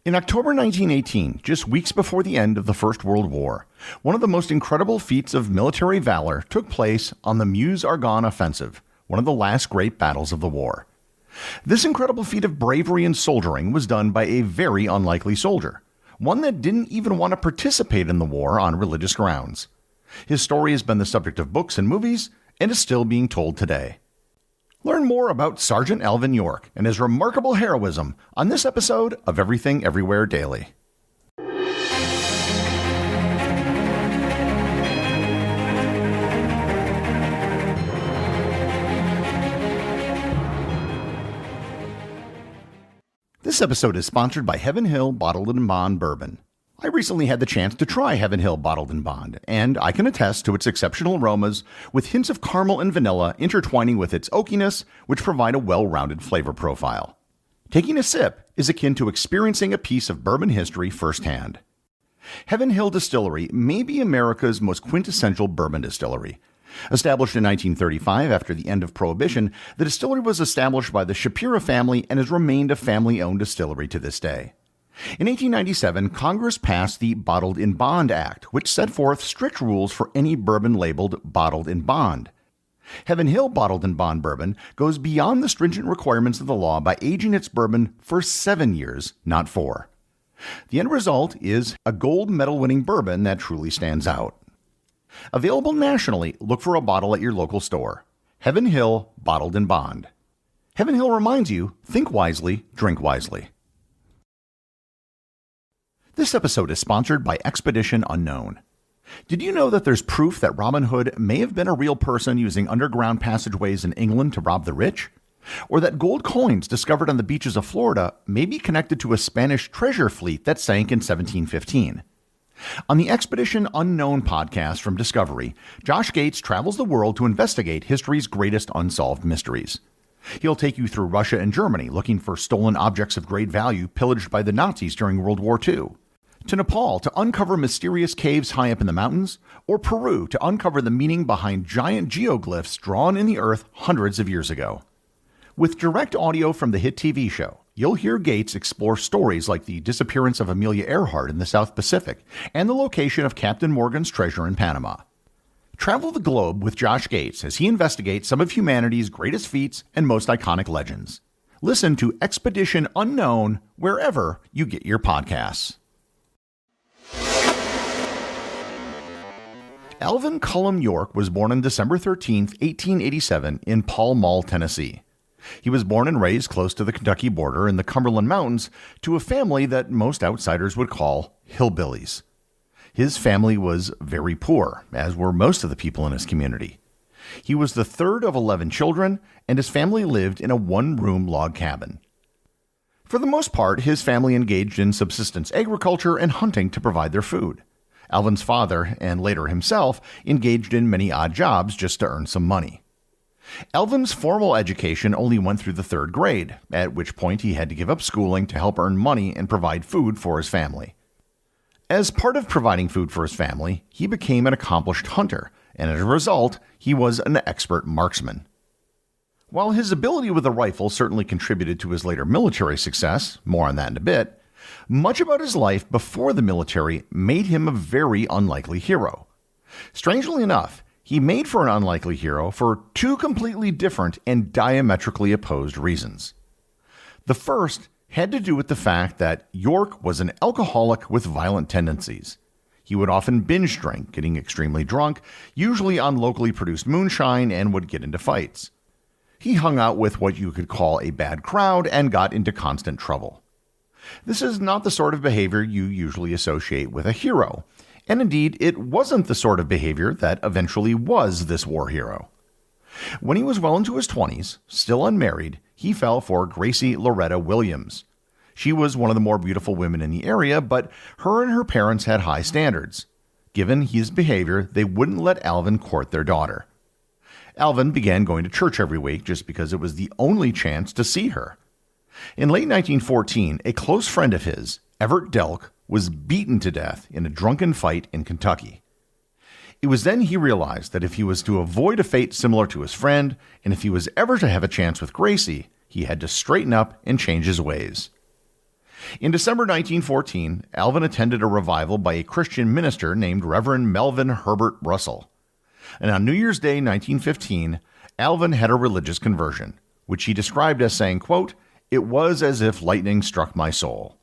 In October 1918, just weeks before the end of the First World War, one of the most incredible feats of military valor took place on the Meuse-Argonne offensive, one of the last great battles of the war. This incredible feat of bravery and soldiering was done by a very unlikely soldier, one that didn't even want to participate in the war on religious grounds. His story has been the subject of books and movies, and is still being told today. Learn more about Sergeant Alvin York and his remarkable heroism on this episode of Everything Everywhere Daily. This episode is sponsored by Heaven Hill Bottled and Bond Bourbon. I recently had the chance to try Heaven Hill Bottled and Bond, and I can attest to its exceptional aromas with hints of caramel and vanilla intertwining with its oakiness, which provide a well-rounded flavor profile. Taking a sip is akin to experiencing a piece of bourbon history firsthand. Heaven Hill Distillery may be America's most quintessential bourbon distillery. Established in 1935 after the end of Prohibition, the distillery was established by the Shapiro family and has remained a family-owned distillery to this day. In 1897, Congress passed the Bottled in Bond Act, which set forth strict rules for any bourbon labeled Bottled in Bond. Heaven Hill Bottled in Bond Bourbon goes beyond the stringent requirements of the law by aging its bourbon for 7 years, not 4. The end result is a gold medal-winning bourbon that truly stands out. Available nationally, look for a bottle at your local store. Heaven Hill Bottled in Bond. Heaven Hill reminds you, think wisely, drink wisely. This episode is sponsored by Expedition Unknown. Did you know that there's proof that Robin Hood may have been a real person using underground passageways in England to rob the rich? Or that gold coins discovered on the beaches of Florida may be connected to a Spanish treasure fleet that sank in 1715? On the Expedition Unknown podcast from Discovery, Josh Gates travels the world to investigate history's greatest unsolved mysteries. He'll take you through Russia and Germany looking for stolen objects of great value pillaged by the Nazis during World War II, to Nepal to uncover mysterious caves high up in the mountains, or Peru to uncover the meaning behind giant geoglyphs drawn in the earth hundreds of years ago. With direct audio from the hit TV show, you'll hear Gates explore stories like the disappearance of Amelia Earhart in the South Pacific and the location of Captain Morgan's treasure in Panama. Travel the globe with Josh Gates as he investigates some of humanity's greatest feats and most iconic legends. Listen to Expedition Unknown wherever you get your podcasts. Alvin Cullum York was born on December 13, 1887 in Pall Mall, Tennessee. He was born and raised close to the Kentucky border in the Cumberland Mountains to a family that most outsiders would call hillbillies. His family was very poor, as were most of the people in his community. He was the third of 11 children, and his family lived in a one-room log cabin. For the most part, his family engaged in subsistence agriculture and hunting to provide their food. Alvin's father, and later himself, engaged in many odd jobs just to earn some money. Alvin's formal education only went through the 3rd grade, at which point he had to give up schooling to help earn money and provide food for his family. As part of providing food for his family, he became an accomplished hunter, and as a result, he was an expert marksman. While his ability with a rifle certainly contributed to his later military success, more on that in a bit, much about his life before the military made him a very unlikely hero. Strangely enough, he made for an unlikely hero for 2 completely different and diametrically opposed reasons. The first had to do with the fact that York was an alcoholic with violent tendencies. He would often binge drink, getting extremely drunk, usually on locally produced moonshine, and would get into fights. He hung out with what you could call a bad crowd and got into constant trouble. This is not the sort of behavior you usually associate with a hero, and indeed, it wasn't the sort of behavior that eventually was this war hero. When he was well into his 20s, still unmarried, he fell for Gracie Loretta Williams. She was one of the more beautiful women in the area, but her and her parents had high standards. Given his behavior, they wouldn't let Alvin court their daughter. Alvin began going to church every week just because it was the only chance to see her. In late 1914, a close friend of his, Everett Delk, was beaten to death in a drunken fight in Kentucky. It was then he realized that if he was to avoid a fate similar to his friend, and if he was ever to have a chance with Gracie, he had to straighten up and change his ways. In December 1914, Alvin attended a revival by a Christian minister named Reverend Melvin Herbert Russell. And on New Year's Day 1915, Alvin had a religious conversion, which he described as saying, quote, "It was as if lightning struck my soul."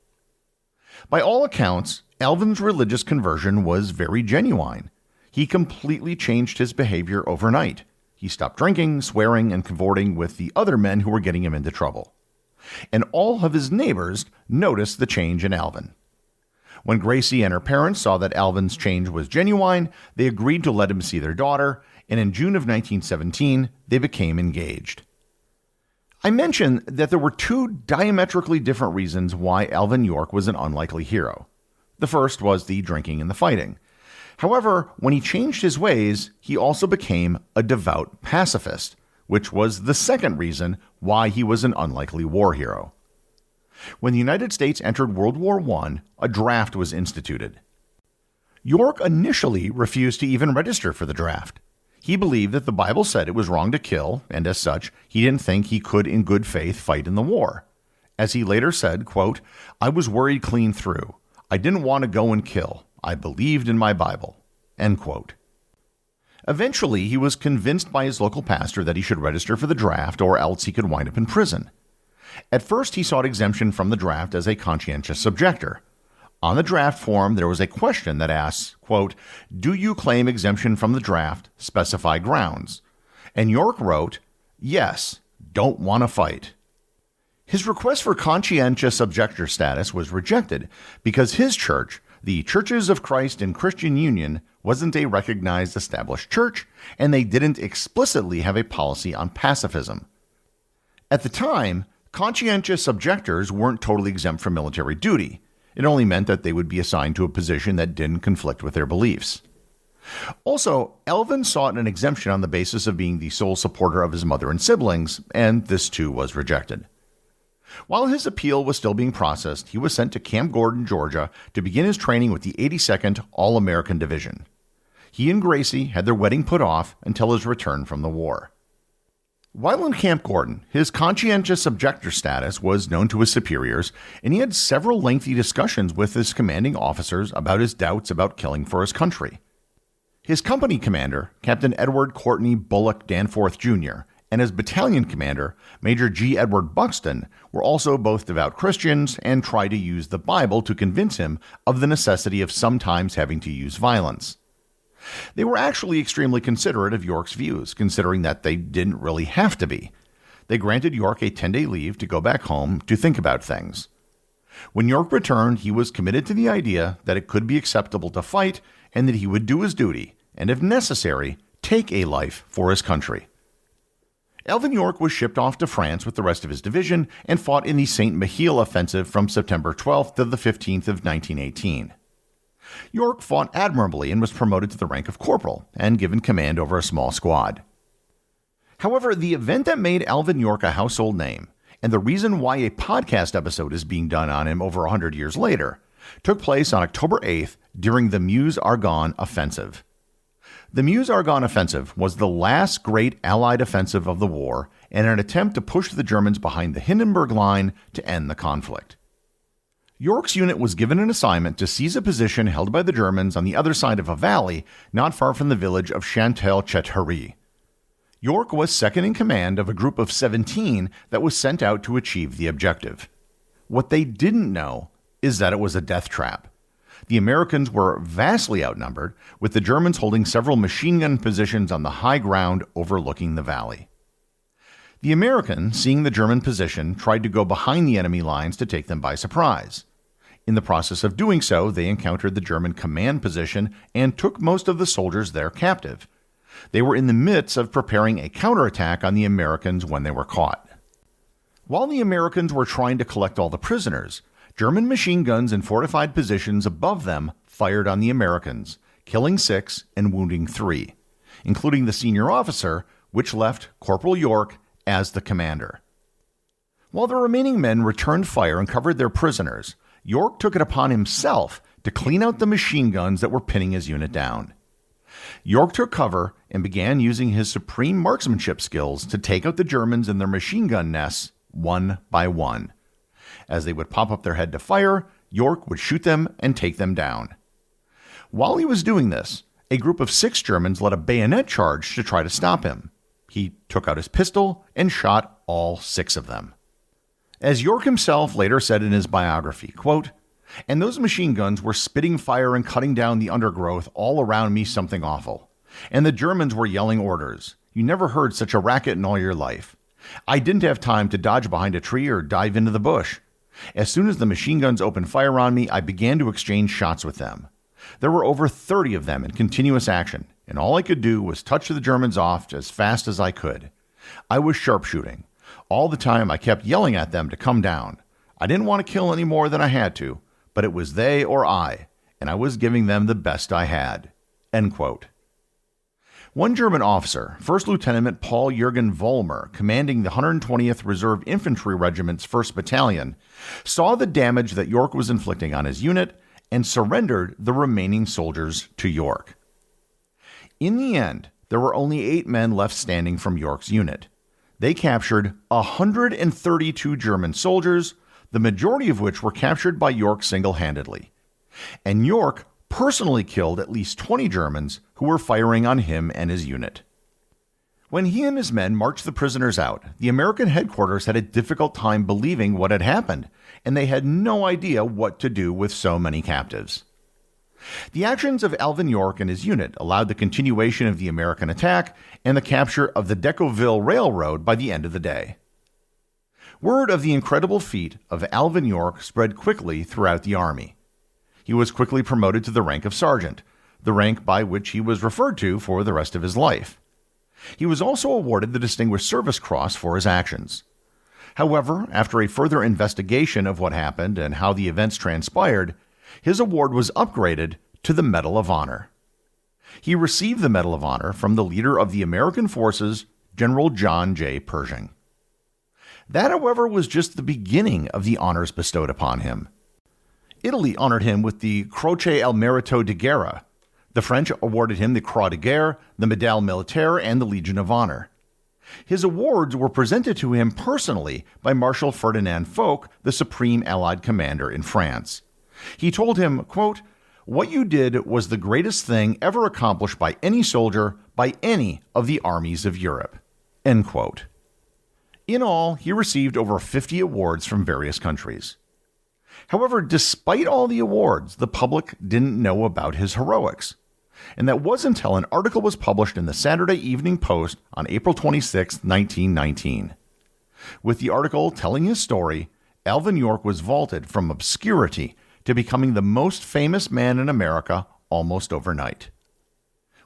By all accounts, Alvin's religious conversion was very genuine. He completely changed his behavior overnight. He stopped drinking, swearing, and cavorting with the other men who were getting him into trouble. And all of his neighbors noticed the change in Alvin. When Gracie and her parents saw that Alvin's change was genuine, they agreed to let him see their daughter, and in June of 1917, they became engaged. I mentioned that there were two diametrically different reasons why Alvin York was an unlikely hero. The first was the drinking and the fighting. However, when he changed his ways, he also became a devout pacifist, which was the second reason why he was an unlikely war hero. When the United States entered World War I, a draft was instituted. York initially refused to even register for the draft. He believed that the Bible said it was wrong to kill, and as such, he didn't think he could in good faith fight in the war. As he later said, quote, "I was worried clean through. I didn't want to go and kill. I believed in my Bible." End quote. Eventually, he was convinced by his local pastor that he should register for the draft or else he could wind up in prison. At first, he sought exemption from the draft as a conscientious objector. On the draft form, there was a question that asks, quote, "Do you claim exemption from the draft? Specify grounds." And York wrote, "Yes, don't want to fight." His request for conscientious objector status was rejected because his church, the Churches of Christ and Christian Union, wasn't a recognized established church, and they didn't explicitly have a policy on pacifism. At the time, conscientious objectors weren't totally exempt from military duty. It only meant that they would be assigned to a position that didn't conflict with their beliefs. Also, Alvin sought an exemption on the basis of being the sole supporter of his mother and siblings, and this too was rejected. While his appeal was still being processed, he was sent to Camp Gordon, Georgia, to begin his training with the 82nd All-American Division. He and Gracie had their wedding put off until his return from the war. While in Camp Gordon, his conscientious objector status was known to his superiors, and he had several lengthy discussions with his commanding officers about his doubts about killing for his country. His company commander, Captain Edward Courtney Bullock Danforth, Jr., and his battalion commander, Major G. Edward Buxton, were also both devout Christians and tried to use the Bible to convince him of the necessity of sometimes having to use violence. They were actually extremely considerate of York's views, considering that they didn't really have to be. They granted York a 10-day leave to go back home to think about things. When York returned, he was committed to the idea that it could be acceptable to fight and that he would do his duty, and if necessary, take a life for his country. Alvin York was shipped off to France with the rest of his division and fought in the Saint-Mihiel offensive from September 12th to the 15th of 1918. York fought admirably and was promoted to the rank of corporal and given command over a small squad. However, the event that made Alvin York a household name, and the reason why a podcast episode is being done on him over 100 years later, took place on October 8th during the Meuse-Argonne offensive. The Meuse-Argonne offensive was the last great Allied offensive of the war and an attempt to push the Germans behind the Hindenburg Line to end the conflict. York's unit was given an assignment to seize a position held by the Germans on the other side of a valley not far from the village of Chantal-Chethery. York was second in command of a group of 17 that was sent out to achieve the objective. What they didn't know is that it was a death trap. The Americans were vastly outnumbered, with the Germans holding several machine gun positions on the high ground overlooking the valley. The American, seeing the German position, tried to go behind the enemy lines to take them by surprise. In the process of doing so, they encountered the German command position and took most of the soldiers there captive. They were in the midst of preparing a counterattack on the Americans when they were caught. While the Americans were trying to collect all the prisoners, German machine guns in fortified positions above them fired on the Americans, killing 6 and wounding 3, including the senior officer, which left Corporal York as the commander. While the remaining men returned fire and covered their prisoners, York took it upon himself to clean out the machine guns that were pinning his unit down. York took cover and began using his supreme marksmanship skills to take out the Germans in their machine gun nests one by one. As they would pop up their head to fire, York would shoot them and take them down. While he was doing this, a group of 6 Germans led a bayonet charge to try to stop him. He took out his pistol and shot all 6 of them. As York himself later said in his biography, quote, "And those machine guns were spitting fire and cutting down the undergrowth all around me something awful. And the Germans were yelling orders. You never heard such a racket in all your life. I didn't have time to dodge behind a tree or dive into the bush. As soon as the machine guns opened fire on me, I began to exchange shots with them. There were over 30 of them in continuous action, and all I could do was touch the Germans off as fast as I could. I was sharpshooting. All the time I kept yelling at them to come down. I didn't want to kill any more than I had to, but it was they or I, and I was giving them the best I had." End quote. One German officer, First Lieutenant Paul Jürgen Vollmer, commanding the 120th Reserve Infantry Regiment's 1st Battalion, saw the damage that York was inflicting on his unit and surrendered the remaining soldiers to York. In the end, there were only 8 men left standing from York's unit. They captured 132 German soldiers, the majority of which were captured by York single-handedly. And York personally killed at least 20 Germans who were firing on him and his unit. When he and his men marched the prisoners out, the American headquarters had a difficult time believing what had happened, and they had no idea what to do with so many captives. The actions of Alvin York and his unit allowed the continuation of the American attack and the capture of the Decauville Railroad by the end of the day. Word of the incredible feat of Alvin York spread quickly throughout the army. He was quickly promoted to the rank of sergeant, the rank by which he was referred to for the rest of his life. He was also awarded the Distinguished Service Cross for his actions. However, after a further investigation of what happened and how the events transpired, his award was upgraded to the Medal of Honor. He received the Medal of Honor from the leader of the American forces, General John J. Pershing. That, however, was just the beginning of the honors bestowed upon him. Italy honored him with the Croce al Merito di Guerra. The French awarded him the Croix de Guerre, the Médaille Militaire, and the Legion of Honor. His awards were presented to him personally by Marshal Ferdinand Foch, the supreme Allied commander in France. He told him, quote, "What you did was the greatest thing ever accomplished by any soldier, by any of the armies of Europe." End quote. In all, he received over 50 awards from various countries. However, despite all the awards, the public didn't know about his heroics. And that wasn't until an article was published in the Saturday Evening Post on April 26, 1919. With the article telling his story, Alvin York was vaulted from obscurity to becoming the most famous man in America almost overnight.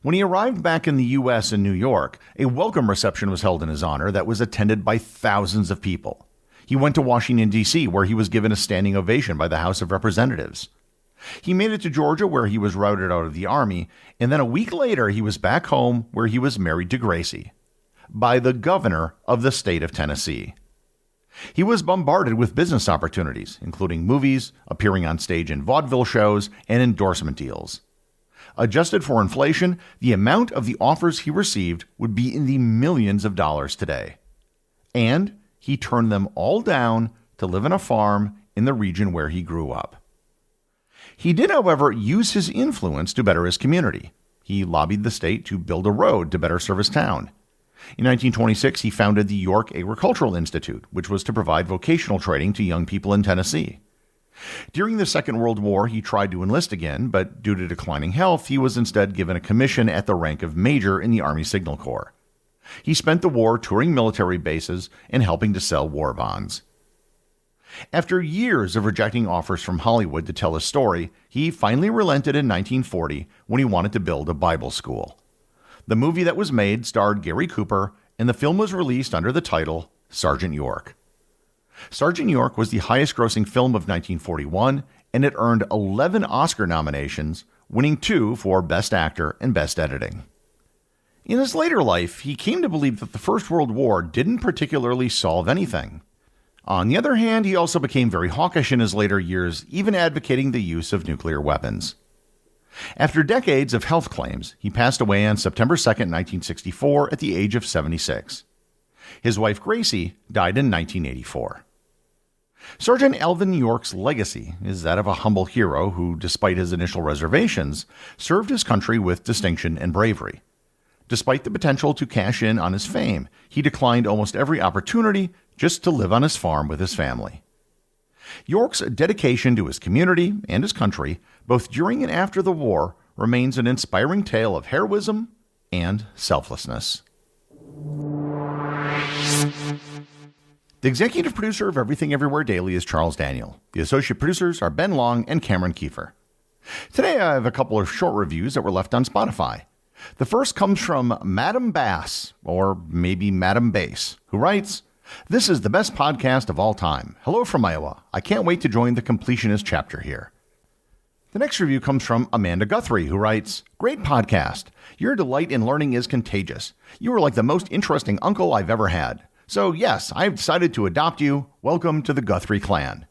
When he arrived back in the U.S. in New York, a welcome reception was held in his honor that was attended by thousands of people. He went to Washington, D.C., where he was given a standing ovation by the House of Representatives. He made it to Georgia, where he was routed out of the Army, and then a week later he was back home, where he was married to Gracie, by the governor of the state of Tennessee. He was bombarded with business opportunities, including movies, appearing on stage in vaudeville shows, and endorsement deals. Adjusted for inflation, the amount of the offers he received would be in the millions of dollars today. And he turned them all down to live on a farm in the region where he grew up. He did, however, use his influence to better his community. He lobbied the state to build a road to better serve his town. In 1926, he founded the York Agricultural Institute, which was to provide vocational training to young people in Tennessee. During the Second World War, he tried to enlist again, but due to declining health, he was instead given a commission at the rank of major in the Army Signal Corps. He spent the war touring military bases and helping to sell war bonds. After years of rejecting offers from Hollywood to tell his story, he finally relented in 1940 when he wanted to build a Bible school. The movie that was made starred Gary Cooper, and the film was released under the title Sergeant York. Sergeant York was the highest-grossing film of 1941, and it earned 11 Oscar nominations, winning 2 for Best Actor and Best Editing. In his later life, he came to believe that the First World War didn't particularly solve anything. On the other hand, he also became very hawkish in his later years, even advocating the use of nuclear weapons. After decades of health claims, he passed away on September 2, 1964, at the age of 76. His wife Gracie died in 1984. Sergeant Alvin York's legacy is that of a humble hero who, despite his initial reservations, served his country with distinction and bravery. Despite the potential to cash in on his fame, he declined almost every opportunity just to live on his farm with his family. York's dedication to his community and his country, both during and after the war, remains an inspiring tale of heroism and selflessness. The executive producer of Everything Everywhere Daily is Charles Daniel. The associate producers are Ben Long and Cameron Kieffer. Today I have a couple of short reviews that were left on Spotify. The first comes from Madam Bass, or maybe Madam Bass, who writes, "This is the best podcast of all time. Hello from Iowa. I can't wait to join the completionist chapter here." The next review comes from Amanda Guthrie, who writes, "Great podcast. Your delight in learning is contagious. You are like the most interesting uncle I've ever had. So yes, I've decided to adopt you. Welcome to the Guthrie clan."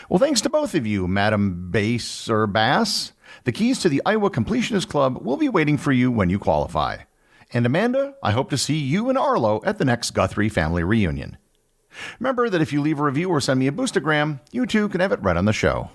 Well, thanks to both of you, Madam Bass or Bass. The keys to the Iowa Completionist Club will be waiting for you when you qualify. And Amanda, I hope to see you and Arlo at the next Guthrie family reunion. Remember that if you leave a review or send me a boostagram, you too can have it read on the show.